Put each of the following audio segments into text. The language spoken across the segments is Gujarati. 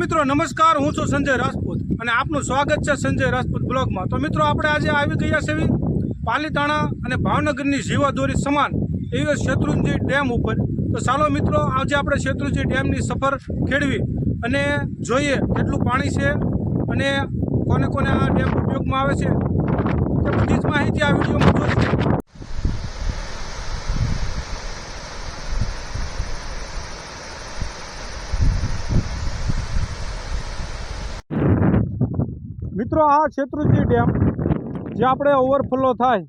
મિત્રો નમસ્કાર, હું છું સંજય રાજપૂત અને આપનું સ્વાગત છે સંજય રાજપૂત બ્લોગમાં। તો મિત્રો આપણે આજે આવી ગયા છે પાલીતાણા અને ભાવનગરની જીવાદોરી સમાન એવી શેત્રુંજી ડેમ ઉપર। તો ચાલો મિત્રો આજે આપણે શેત્રુંજી ડેમની સફર ખેડવી અને જોઈએ કેટલું પાણી છે અને કોને કોને આ ડેમ ઉપયોગમાં આવે છે તે બધી જ માહિતી આ વિડીયોમાં જોઈશું। મિત્રો આ શેત્રુંજી ડેમ જે આપણે ઓવરફ્લો થાય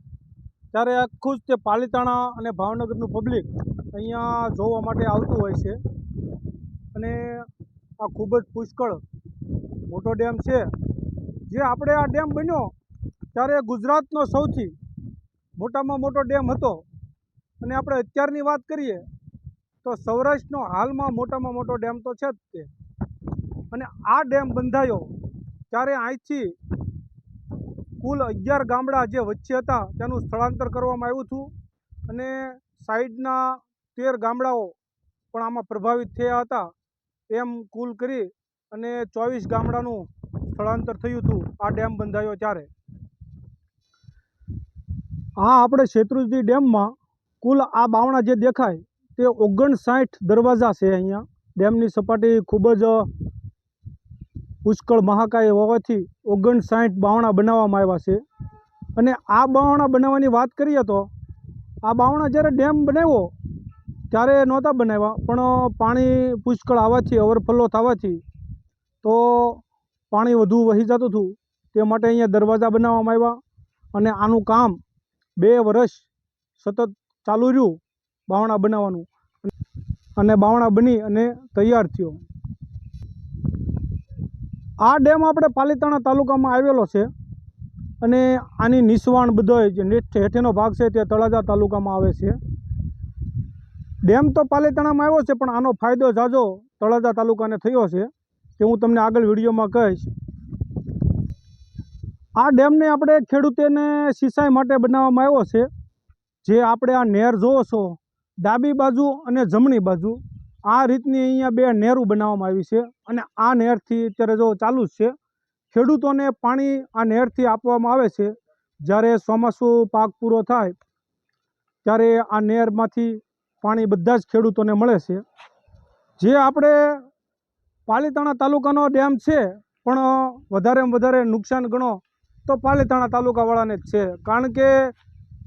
ત્યારે આખું જ તે પાલીતાણા અને ભાવનગરનું પબ્લિક અહીંયા જોવા માટે આવતું હોય છે અને આ ખૂબ જ પુષ્કળ મોટો ડેમ છે। જે આપણે આ ડેમ બન્યો ત્યારે ગુજરાતનો સૌથી મોટામાં મોટો ડેમ હતો અને આપણે અત્યારની વાત કરીએ તો સૌરાષ્ટ્રનો હાલમાં મોટામાં મોટો ડેમ તો છે જ તે। અને આ ડેમ બંધાયો ત્યારે અહીંથી કુલ 11 ગામડા જે વચ્ચે હતા તેનું સ્થળાંતર કરવામાં આવ્યું હતું અને સાઈડના 13 ગામડાઓ પણ આમાં પ્રભાવિત થયા હતા। એમ કુલ કરી અને 24 ગામડાનું સ્થળાંતર થયું હતું આ ડેમ બંધાયો ત્યારે। હા, આપણે શેત્રુંજી ડેમમાં કુલ આ બાવણા જે દેખાય તે 59 દરવાજા છે। અહીંયા ડેમની સપાટી ખૂબ જ પુષ્કળ મહાકાય હોવાથી 59 બાવણા બનાવવામાં આવ્યા છે। અને આ બાવણા બનાવવાની વાત કરીએ તો આ બાવણા જ્યારે ડેમ બનાવ્યો ત્યારે નહોતા બનાવ્યા, પણ પાણી પુષ્કળ આવવાથી ઓવરફ્લો થવાથી તો પાણી વધુ વહી જતું હતું તે માટે અહીંયા દરવાજા બનાવવામાં આવ્યા અને આનું કામ 2 વર્ષ સતત ચાલુ રહ્યું બાવણા બનાવવાનું અને બાવણા બની અને તૈયાર થયો। આ ડેમ આપણે પાલીતાણા તાલુકામાં આવેલો છે અને આની નિસવાણ બધો જે હેઠેનો ભાગ છે તે તળાજા તાલુકામાં આવે છે। ડેમ તો પાલીતાણામાં આવ્યો છે પણ આનો ફાયદો ઝાઝો તળાજા તાલુકાને થયો છે તે હું તમને આગળ વિડીયોમાં કહીશ। આ ડેમને આપણે ખેડૂતોને સિંચાઈ માટે બનાવવામાં આવ્યો છે। જે આપણે આ નહેર જોવો છો ડાબી બાજુ અને જમણી બાજુ આ રીતની અહીંયા 2 નહેરો બનાવવામાં આવી છે અને આ નહેરથી અત્યારે જો ચાલુ જ છે। ખેડૂતોને પાણી આ નહેરથી આપવામાં આવે છે। જ્યારે ચોમાસું પાક પૂરો થાય ત્યારે આ નહેરમાંથી પાણી બધા જ ખેડૂતોને મળે છે। જે આપણે પાલીતાણા તાલુકાનો ડેમ છે પણ વધારેમાં વધારે નુકસાન ગણો તો પાલીતાણા તાલુકાવાળાને જ છે, કારણ કે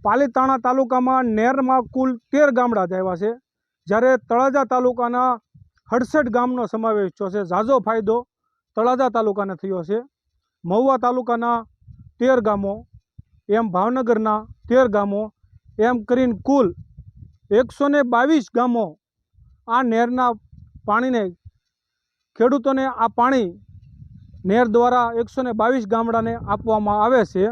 પાલીતાણા તાલુકામાં નહેરમાં કુલ 13 ગામડા જ આવ્યા છે, જ્યારે તળાજા તાલુકાના 68 ગામનો સમાવેશ થયો છે। ઝાઝો ફાયદો તળાજા તાલુકાને થયો છે। મહુવા તાલુકાના 13 ગામો, એમ ભાવનગરના 13 ગામો, એમ કરીને કુલ 122 ગામો આ નહેરના પાણીને ખેડૂતોને આ પાણી નહેર દ્વારા 122 ગામડાને આપવામાં આવે છે।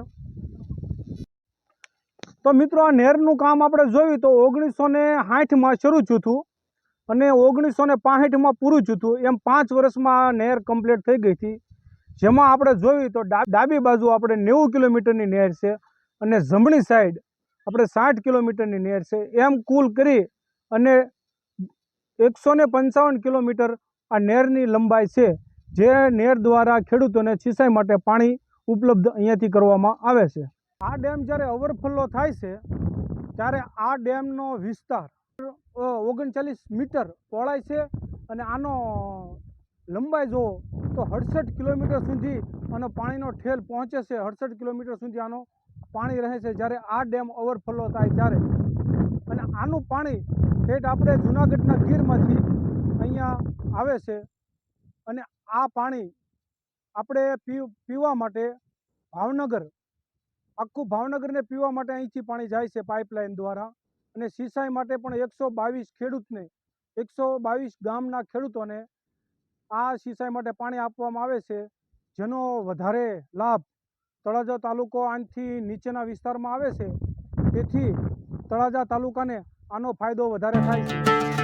તો મિત્રો આ નહેરનું કામ આપણે જોયું તો 1960માં શરૂ થયું હતું અને 1965માં પૂરું થયું હતું। એમ 5 વર્ષમાં આ નહેર કમ્પ્લીટ થઈ ગઈ હતી। જેમાં આપણે જોયું તો ડાબી બાજુ આપણે 90 કિલોમીટરની નહેર છે અને જમણી સાઈડ આપણે 60 કિલોમીટરની નહેર છે। એમ કુલ કરી અને 155 કિલોમીટર આ નહેરની લંબાઈ છે, જે નહેર દ્વારા ખેડૂતોને સિંચાઈ માટે પાણી ઉપલબ્ધ અહીંયાથી કરવામાં આવે છે। આ ડેમ જ્યારે ઓવરફ્લો થાય છે ત્યારે આ ડેમનો વિસ્તાર 39 મીટર પહોળાઈ છે અને આનો લંબાઈ જુઓ તો 68 કિલોમીટર સુધી આનો પાણીનો ઠેલ પહોંચે છે। 68 કિલોમીટર સુધી આનો પાણી રહે છે જ્યારે આ ડેમ ઓવરફ્લો થાય ત્યારે। અને આનું પાણી ઠેઠ આપણે જૂનાગઢના ગીરમાંથી અહીંયા આવે છે અને આ પાણી આપણે પીવા માટે ભાવનગર, આખું ભાવનગરને પીવા માટે અહીંથી પાણી જાય છે પાઇપલાઇન દ્વારા અને સિંચાઈ માટે પણ 122 ગામના ખેડૂતોને આ સિંચાઈ માટે પાણી આપવામાં આવે છે, જેનો વધારે લાભ તળાજા તાલુકો આનાથી નીચેના વિસ્તારમાં આવે છે, તેથી તળાજા તાલુકાને આનો ફાયદો વધારે થાય છે।